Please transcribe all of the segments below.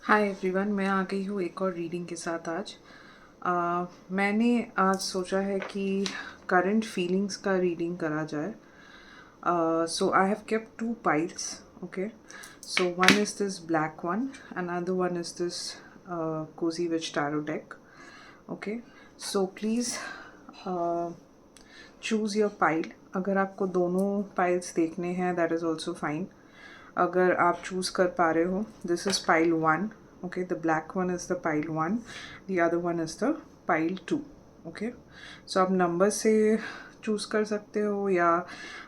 Hi everyone, मैं आ गई हूँ एक और रीडिंग के साथ आज। मैंने आज सोचा है कि करंट फीलिंग्स का रीडिंग करा जाए। So I have kept two piles. Okay, so one is this black one, another one is this cozy witch tarot deck. Okay, so please choose your pile. अगर आपको दोनों पाइल्स देखने हैं that is also fine. अगर आप choose कर पा रहे हो, this is pile one. Okay, the black one is the pile one, the other one is the pile two. Okay, so आप नंबर से चूज़ कर सकते हो, या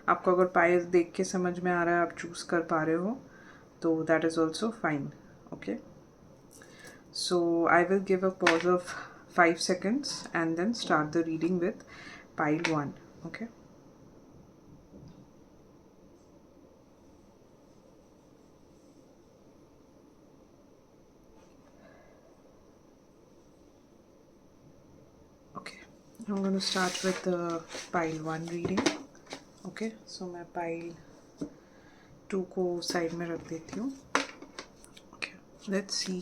आपको अगर पाइल देख के समझ में आ रहा है आप चूज़ कर पा रहे हो तो that is also fine. Okay, so I will give a pause of 5 seconds and then start the reading with pile 1. Okay. Okay, I'm going to start with the pile 1 reading. Okay, so मैं pile 2 को side में रख देती हूँ. Okay, let's see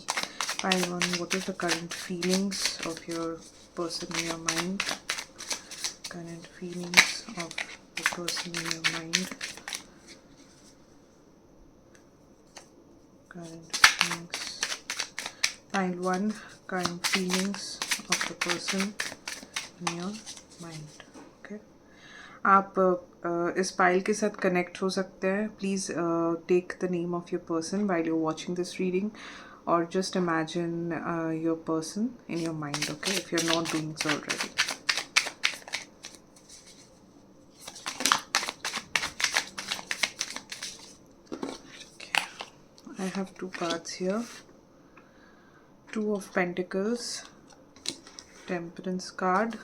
pile 1, what is the current feelings of your person in your mind. Current feelings of the person in your mind. Current feelings. Pile 1, current feelings of the person in your mind. Okay. आप इस pile के साथ connect हो सकते हैं. Please take the name of your person while you're watching this reading, और just imagine your person in your mind. Okay, if you are not doing so already. I have two cards here. Two of Pentacles, Temperance card.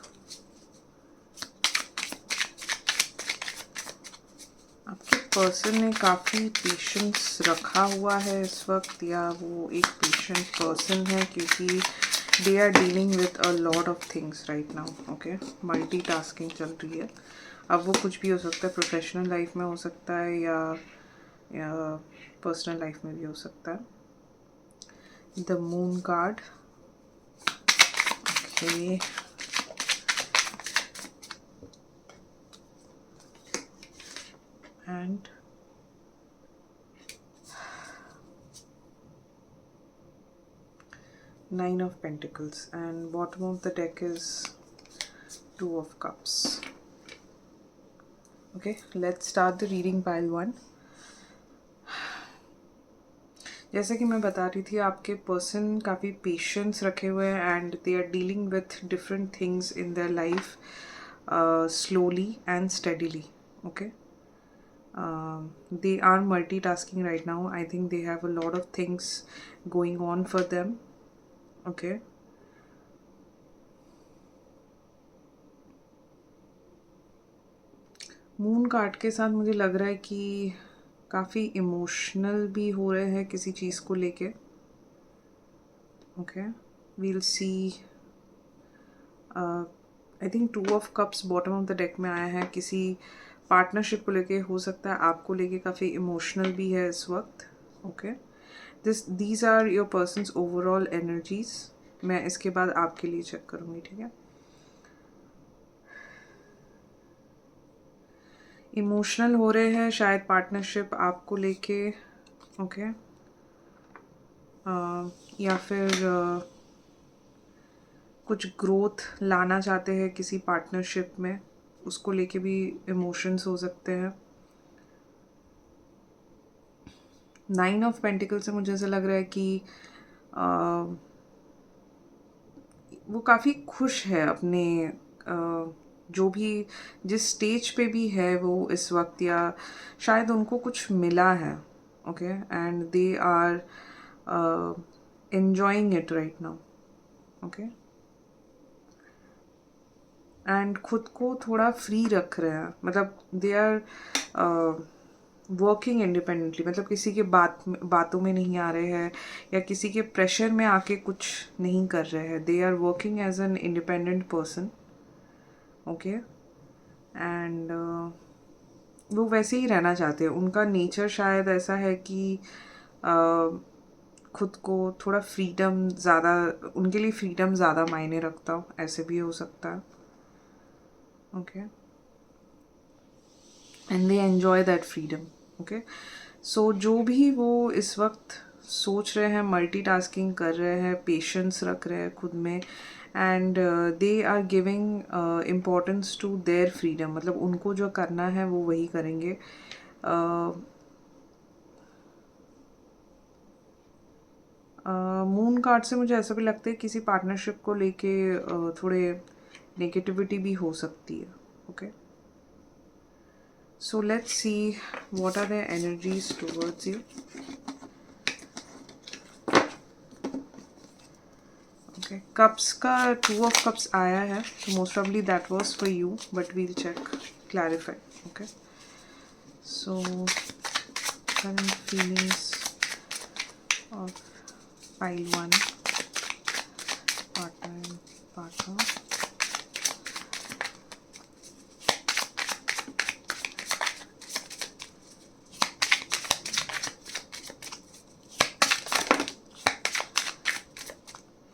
आपके person ने काफ़ी patience रखा हुआ है इस वक्त, या वो एक पेशेंट पर्सन है क्योंकि they are dealing with a lot of things right now. Okay, multitasking चल रही है. अब वो कुछ भी हो सकता है, प्रोफेशनल लाइफ में हो सकता है या पर्सनल लाइफ में भी हो सकता है. The moon card. Okay, and Nine of Pentacles, and bottom of the deck is Two of Cups. Okay, let's start the reading pile 1. जैसे कि मैं बता रही थी, आपके पर्सन काफ़ी पेशेंस रखे हुए हैं and they are dealing with different things in their life slowly and steadily. Okay, they are multitasking right now. I think they have a lot of things going on for them. Okay, moon card के साथ मुझे लग रहा है कि काफ़ी emotional भी हो रहे हैं किसी चीज़ को लेके. Okay, we'll see. I think two of cups bottom of the deck में आया है. किसी पार्टनरशिप को लेके हो सकता है, आपको लेके काफ़ी इमोशनल भी है इस वक्त. Okay, these are your persons overall energies. मैं इसके बाद आपके लिए चेक करूँगी. ठीक है, इमोशनल हो रहे हैं शायद पार्टनरशिप आपको लेके. ओके, या फिर कुछ ग्रोथ लाना चाहते हैं किसी पार्टनरशिप में, उसको लेके भी इमोशंस हो सकते हैं. 9 ऑफ पेंटिकल से मुझे ऐसा लग रहा है कि वो काफ़ी खुश है अपने जो भी जिस स्टेज पे भी है वो इस वक्त, या शायद उनको कुछ मिला है. Okay, and they are enjoying it right now. Okay, and खुद को थोड़ा फ्री रख रहे हैं. मतलब दे आर वर्किंग इंडिपेंडेंटली. मतलब किसी के बातों में नहीं आ रहे हैं या किसी के प्रेशर में आके कुछ नहीं कर रहे हैं. They are working as an independent person. Okay, and वो वैसे ही रहना चाहते हैं. उनका नेचर शायद ऐसा है कि खुद को थोड़ा फ्रीडम ज़्यादा, उनके लिए फ्रीडम ज़्यादा मायने रखता हो, ऐसे भी हो सकता है। Okay, and they enjoy that freedom. Okay, so जो भी वो इस वक्त सोच रहे हैं, मल्टीटास्किंग कर रहे हैं, पेशेंस रख रहे हैं खुद में, and they are giving importance to their freedom, मतलब उनको जो करना है वो वही करेंगे। मून कार्ड से मुझे ऐसा भी लगता है किसी पार्टनरशिप को लेके थोड़े नेगेटिविटी भी हो सकती है। Okay, so let's see what are the energies towards you. Okay, cups का 2 ऑफ कप्स आया है, so most probably that was for you, but we'll check, clarify. Okay, so current feelings of pile 1, partner and partner.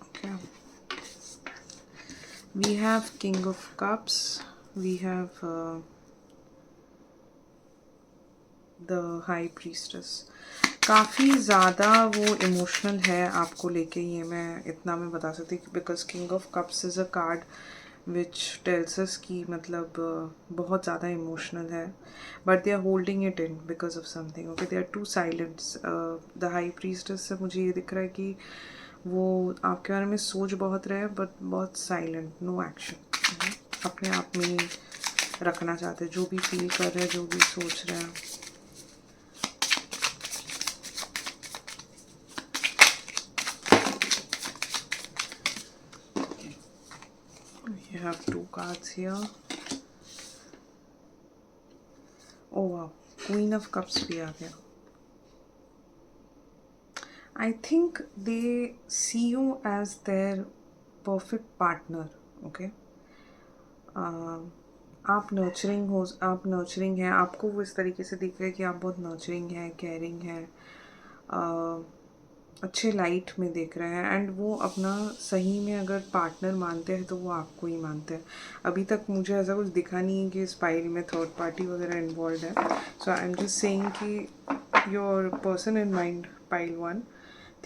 Okay, we have King of Cups, we have the High Priestess. काफ़ी ज़्यादा वो emotional है आपको लेके, ये मैं इतना मैं बता सकती हूँ, because king of cups is a card which tells us कि मतलब बहुत ज़्यादा इमोशनल है, but they are holding it in because of something. Okay, they are too silence. The high priestess से मुझे ये दिख रहा है कि वो आपके बारे में सोच बहुत रहे हैं, बट बहुत साइलेंट, नो एक्शन, अपने आप में ही रखना चाहते हैं जो भी फील कर रहे हैं, जो भी सोच रहे हैं। You have 2 cards here. Oh wow, Queen of Cups भी आ गया। I think they see you as their perfect partner. Okay, आप नर्चरिंग हैं, आपको वो इस तरीके से दिख रहा है कि आप बहुत नर्चरिंग हैं, केयरिंग हैं, अच्छे लाइट में देख रहे हैं, एंड वो अपना सही में अगर पार्टनर मानते हैं तो वो आपको ही मानते हैं। अभी तक मुझे ऐसा कुछ दिखा नहीं है कि इस पाइल में थर्ड पार्टी वगैरह इन्वॉल्व है। So I am just saying कि your person in mind, pile 1,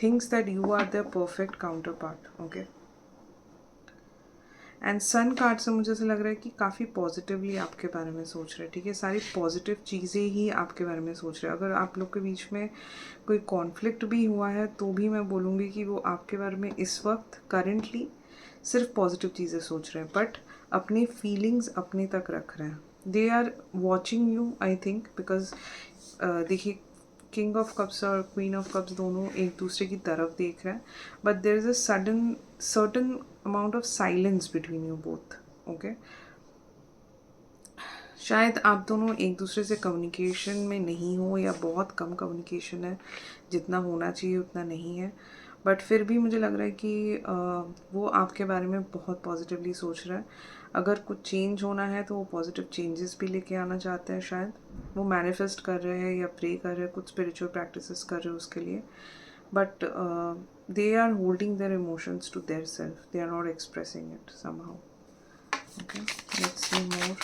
thinks that you are the perfect counterpart. Okay, and sun card से मुझे ऐसा लग रहा है कि काफ़ी पॉजिटिवली आपके बारे में सोच रहे हैं। ठीक है, सारी पॉजिटिव चीज़ें ही आपके बारे में सोच रहे हैं। अगर आप लोग के बीच में कोई कॉन्फ्लिक्ट भी हुआ है तो भी मैं बोलूँगी कि वो आपके बारे में इस वक्त करेंटली सिर्फ पॉजिटिव चीज़ें सोच रहे हैं, बट अपनी फीलिंग्स अपने तक रख रहे हैं। They are watching you, I think, because देखिए किंग ऑफ कप्स और क्वीन ऑफ कप्स दोनों एक दूसरे की तरफ देख रहे हैं, but there is a sudden certain amount of silence between you both. Okay, शायद आप दोनों एक दूसरे से कम्युनिकेशन में नहीं हो, या बहुत कम कम्युनिकेशन है, जितना होना चाहिए उतना नहीं है, बट फिर भी मुझे लग रहा है कि वो आपके बारे में बहुत पॉजिटिवली सोच रहा है। अगर कुछ चेंज होना है तो वो पॉजिटिव चेंजेस भी लेके आना चाहते हैं, शायद वो मैनिफेस्ट कर रहे हैं या प्रे कर रहे हैं, कुछ स्पिरिचुअल प्रैक्टिसेस कर रहे हैं उसके लिए, but they are holding their emotions to their self, they are not expressing it somehow. Okay, let's see more.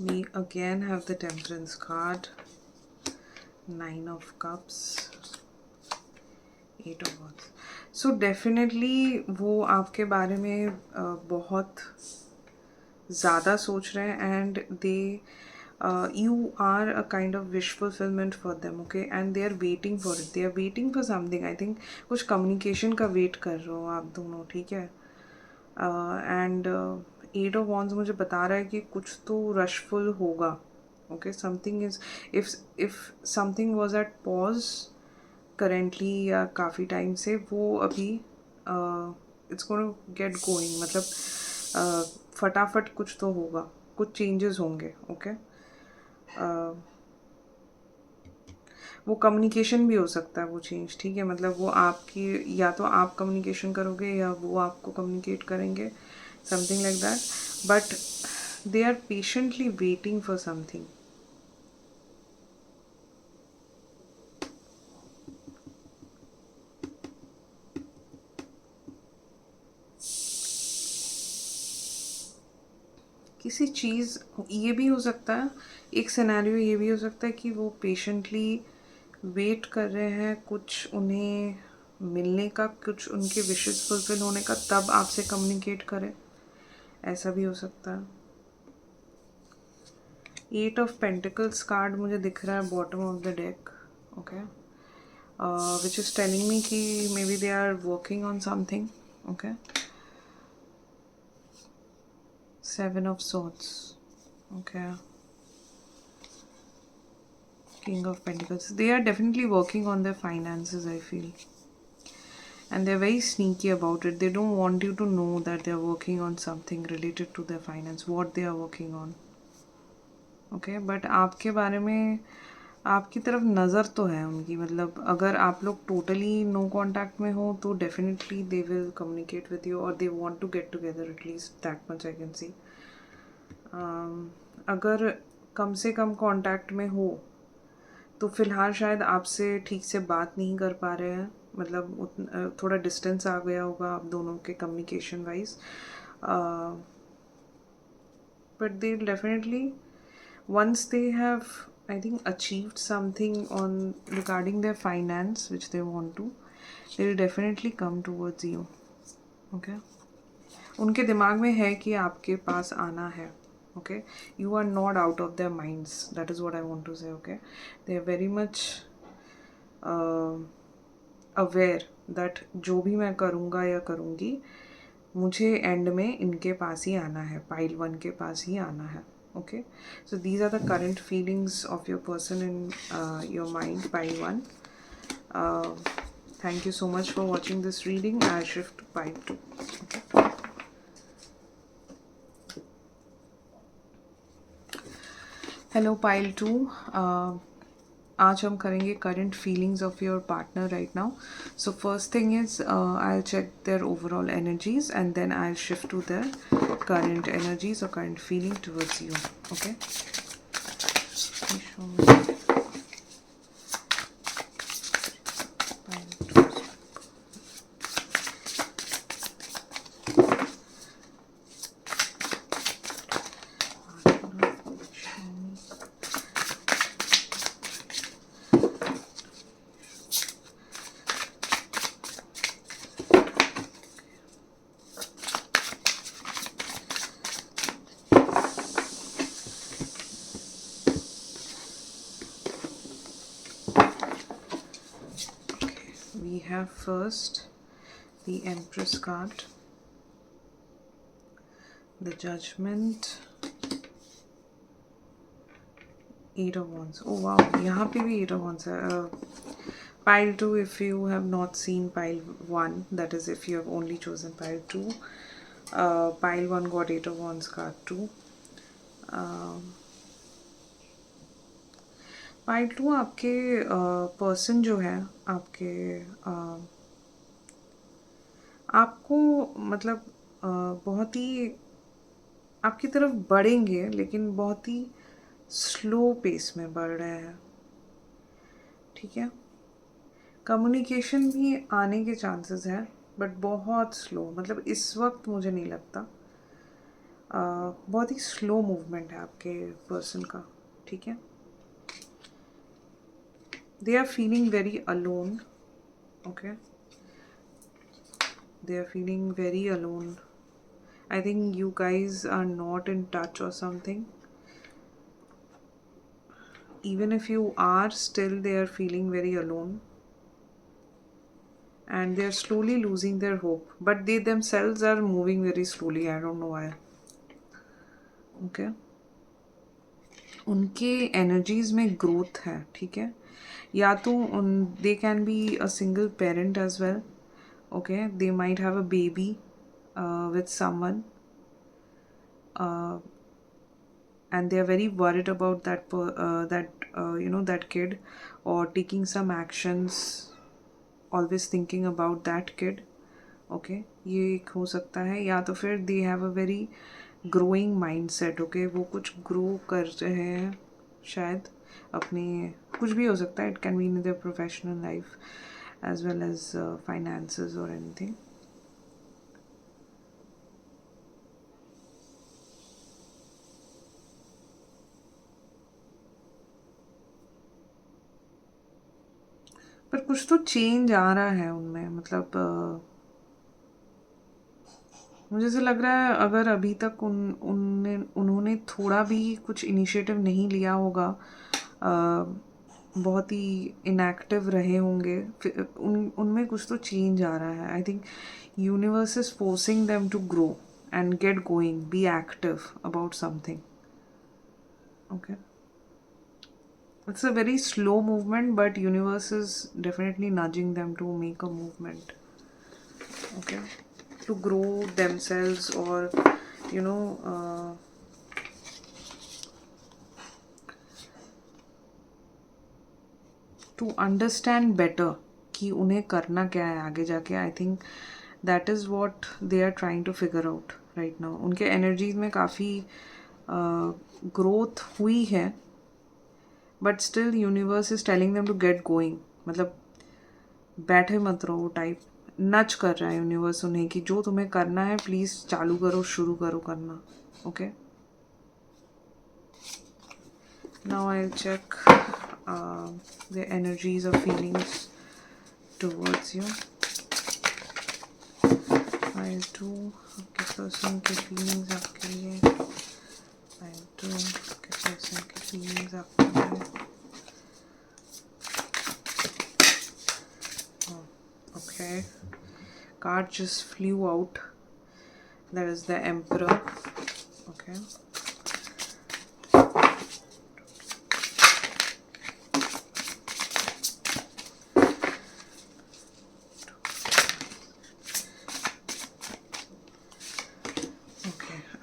We again have the Temperance card, 9 of Cups, 8 of Wands. So definitely वो आपके बारे में बहुत ज़्यादा सोच रहे हैं, and you are a kind of wish fulfillment for them. Okay, and they are waiting for it, they are waiting for something. I think कुछ communication का wait कर रहे हो आप दोनों, ठीक है, एंड 8 ऑफ वॉन्ड्स मुझे बता रहा है कि कुछ तो रशफुल होगा। Okay, something is, if something was at pause currently या काफ़ी टाइम से, वो अभी इट्स गोना गेट गोइंग, मतलब फटाफट कुछ तो होगा, कुछ चेंजेस होंगे। ओके, वो कम्युनिकेशन भी हो सकता है वो चेंज, ठीक है, मतलब वो आपकी, या तो आप कम्युनिकेशन करोगे या वो आपको कम्युनिकेट करेंगे, something like that, but they are patiently waiting for something. किसी चीज़, ये भी हो सकता है, एक सिनेरियो ये भी हो सकता है कि वो पेशेंटली वेट कर रहे हैं कुछ उन्हें मिलने का, कुछ उनके विशेस फुलफिल होने का, तब आपसे कम्युनिकेट करें, ऐसा भी हो सकता है. 8 ऑफ पेंटिकल्स कार्ड मुझे दिख रहा है bottom of the deck. Okay, which is telling me कि may be they are working on something. Okay, 7 of swords. Okay, King of Pentacles. They are definitely working on their finances, I feel. And they're very sneaky about it. They don't want you to know that they're working on something related to their finance, what they are working on. Okay, but आपके बारे में, आपकी तरफ नज़र तो है उनकी, मतलब अगर आप लोग टोटली नो कॉन्टैक्ट में हो तो definitely they will communicate with you, और they want to get together, at least that much I can see. अगर कम से कम कांटेक्ट में हो तो फ़िलहाल शायद आपसे ठीक से बात नहीं कर पा रहे हैं, मतलब थोड़ा डिस्टेंस आ गया होगा आप दोनों के communication wise, but they definitely once they have, I think, achieved something on regarding their finance which they want to, they will definitely come towards you. Okay, उनके दिमाग में है कि आपके पास आना है. Okay, you are not out of their minds, that is what I want to say. Okay, they are very much aware that जो भी मैं करूँगा या करूँगी, मुझे एंड में इनके पास ही आना है, पाइल 1 के पास ही आना है. Okay, so these are the current feelings of your person in your mind, pile 1. Thank you so much for watching this reading. I shift pile 2. Hello pile 2. आज हम करेंगे current feelings of your partner right now. So first thing is I check their overall energies and then I shift to their current energies और current feeling towards you. Okay, we have first the Empress card, the Judgment, 8 of Wands. Oh wow, यहाँ पे भी 8 of Wands है. Pile 2, if you have not seen pile 1, that is if you have only chosen pile 2, pile 1 got 8 of Wands card too. Pile 2 आपके person जो है आपके आपको मतलब बहुत ही आपकी तरफ बढ़ेंगे, लेकिन बहुत ही स्लो पेस में बढ़ रहे हैं. ठीक है, कम्युनिकेशन भी आने के चांसेस हैं बट बहुत स्लो, मतलब इस वक्त मुझे नहीं लगता. बहुत ही स्लो मूवमेंट है आपके पर्सन का. ठीक है, they are feeling very alone. Okay, they are feeling very alone. I think you guys are not in touch or something. Even if you are, still they are feeling very alone and they are slowly losing their hope, but they themselves are moving very slowly. I don't know why. Okay, उनके energies में growth है. ठीक है, या तो they can be a single parent as well. Okay, they might have a baby with someone and they are very worried about that that kid, or taking some actions, always thinking about that kid. Okay ये एक हो सकता है, या तो फिर they have a very growing mindset. Okay वो कुछ ग्रो कर रहे हैं शायद अपने, कुछ भी हो सकता है. It can be in their professional life as well as finances और एनीथिंग. पर कुछ तो चेंज आ रहा है उनमें, मतलब मुझे ऐसा लग रहा है अगर अभी तक उन्होंने थोड़ा भी कुछ इनिशिएटिव नहीं लिया होगा, बहुत ही इनएक्टिव रहे होंगे, उनमें कुछ तो चेंज आ रहा है. I think universe is forcing them to grow and get going, be active about something. Okay it's a very slow movement, but universe is definitely nudging them to make a movement. Okay, to grow themselves, or you know to understand better कि उन्हें करना क्या है आगे जाके. I think that is what they are trying to figure out right now. उनके energies में काफ़ी ग्रोथ हुई है, but still universe is telling them to get going. मतलब बैठे मत रहो टाइप, नच कर रहा है यूनिवर्स उन्हें कि जो तुम्हें करना है प्लीज़ चालू करो, शुरू करो करना. Okay now I will check the energies or feelings towards you. I'll do आपके पर्सन के फीलिंग्स आपके लिए. I'll do आपके पर्सन के फीलिंग्स आपके लिए. Okay, card just flew out. That is the Emperor. Okay.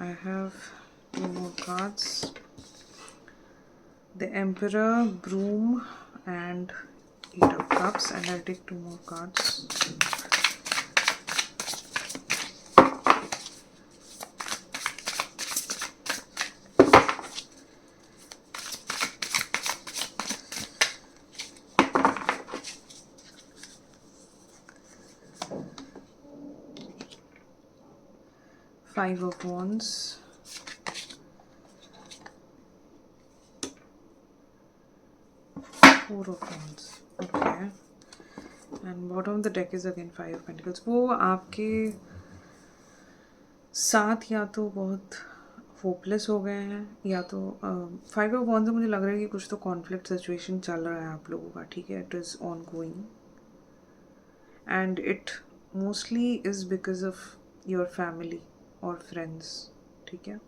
I have two more cards. The Emperor, Broom, and Eight of Cups, and I'll take two more cards. Five of Wands. Four of Wands. Okay. And bottom of the deck is again Five of Pentacles. वो आपके साथ या तो बहुत hopeless हो गए हैं, या तो फाइव ऑफ वॉन्ड्स से मुझे लग रहा है कि कुछ तो कॉन्फ्लिक्ट सिचुएशन चल रहा है आप लोगों का. ठीक है, it is on going and it mostly is because of your family और फ्रेंड्स. ठीक है,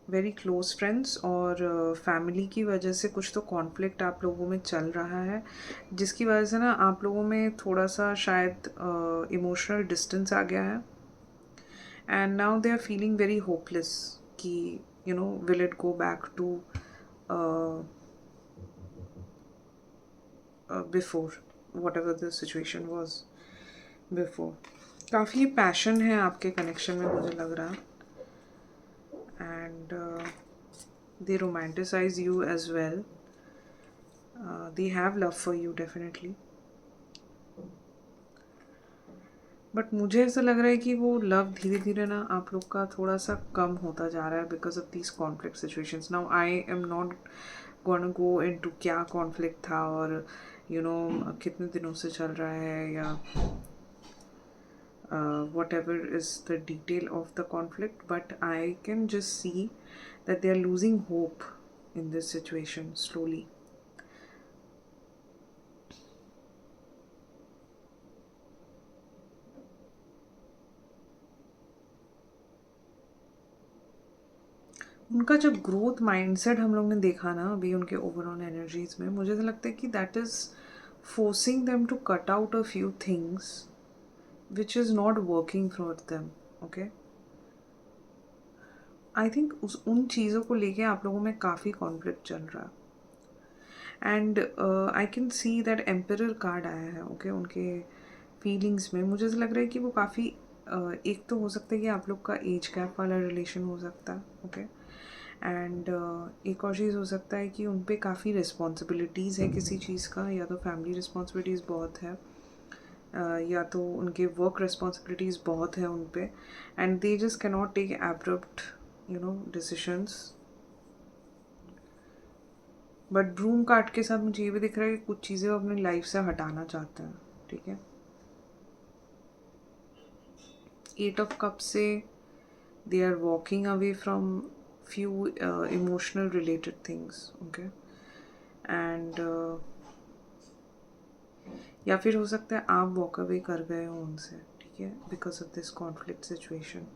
वेरी क्लोज फ्रेंड्स और फैमिली की वजह से कुछ तो कॉन्फ्लिक्ट आप लोगों में चल रहा है, जिसकी वजह से ना आप लोगों में थोड़ा सा शायद इमोशनल डिस्टेंस आ गया है. And now they are feeling very hopeless कि you know will it go back to before whatever the situation was before. काफ़ी पैशन है आपके कनेक्शन में मुझे लग रहा है, and they romanticize you as well. They have love for you definitely, but मुझे ऐसा लग रहा है कि वो लव धीरे धीरे ना आप लोग का थोड़ा सा कम होता जा रहा है because of these conflict situations. Now I am not gonna go into क्या कॉन्फ्लिक्ट था और यू नो कितने दिनों से चल रहा है, या whatever is the detail of the conflict, but I can just see that they are losing hope in this situation slowly. उनका जब ग्रोथ माइंडसेट हम लोग ने देखा ना अभी उनके ओवरऑल एनर्जीज में, मुझे तो लगता है कि that is forcing them to cut out a few things which is not working for them. Okay, I think उन चीज़ों को लेके आप लोगों में काफ़ी कॉन्फ्लिक्ट चल रहा है। And I can see that emperor card आया है, ओके, उनके फीलिंग्स में मुझे ऐसा लग रहा है कि वो काफ़ी एक तो हो सकता है कि आप लोग का एज गैप वाला रिलेशन हो सकता है, ओके। एंड एक और चीज़ हो सकता है कि उन पे काफ़ी रिस्पॉन्सिबिलिटीज़ है किसी चीज़ का, या तो फैमिली रिस्पॉन्सिबिलिटीज़ बहुत है, या तो उनके वर्क रिस्पॉन्सिबिलिटीज़ बहुत है उन पे, and they just can not take abrupt decisions. But broom card के साथ मुझे ये भी दिख रहा है कि कुछ चीज़ें वो अपनी लाइफ से हटाना चाहते हैं, ठीक है। 8 ऑफ कप से they are walking away from few emotional related things, okay, and या फिर हो सकता है आप वॉक अवे कर गए हो उनसे, ठीक है, because of this conflict situation.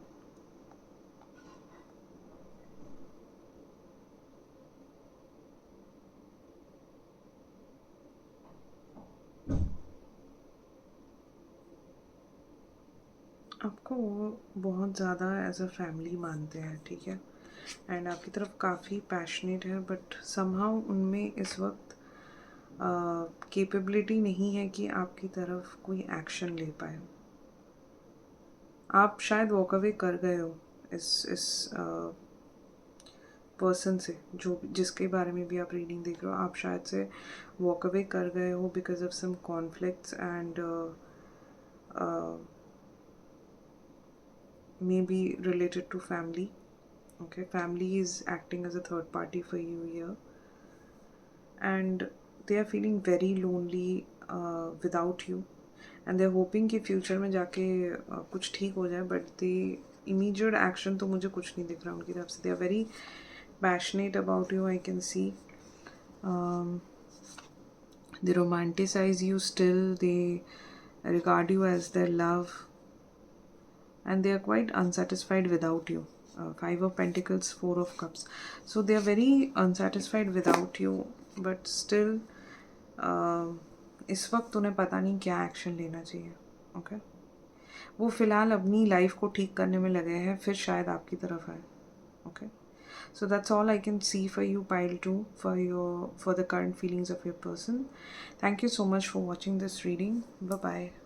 आपको वो बहुत ज़्यादा एज अ फैमिली मानते हैं, ठीक है, एंड आपकी तरफ काफ़ी पैशनेट है, बट समहाउ उनमें इस वक्त कैपेबिलिटी नहीं है कि आपकी तरफ कोई एक्शन ले पाए। आप शायद वॉक अवे कर गए हो इस पर्सन से, जो जिसके बारे में भी आप रीडिंग देख रहे हो, आप शायद से वॉक अवे कर गए हो because of some conflicts and maybe related to family, okay, family is acting as a third party for you here, and they are feeling very lonely without you, and they are hoping कि future में जाके कुछ ठीक हो जाए, but they immediate action तो मुझे कुछ नहीं दिख रहा उनकी तरफ से। They are very passionate about you, I can see. they romanticize you still, they regard you as their love, and they are quite unsatisfied without you. Five of Pentacles, Four of Cups, so they are very unsatisfied without you, but still इस वक्त उन्हें पता नहीं क्या action लेना चाहिए, okay. वो फ़िलहाल अपनी लाइफ को ठीक करने में लगे हैं, फिर शायद आपकी तरफ आए, okay. So that's all I can see for you, pile 2, for the current feelings of your person. Thank you so much for watching this reading. Bye bye.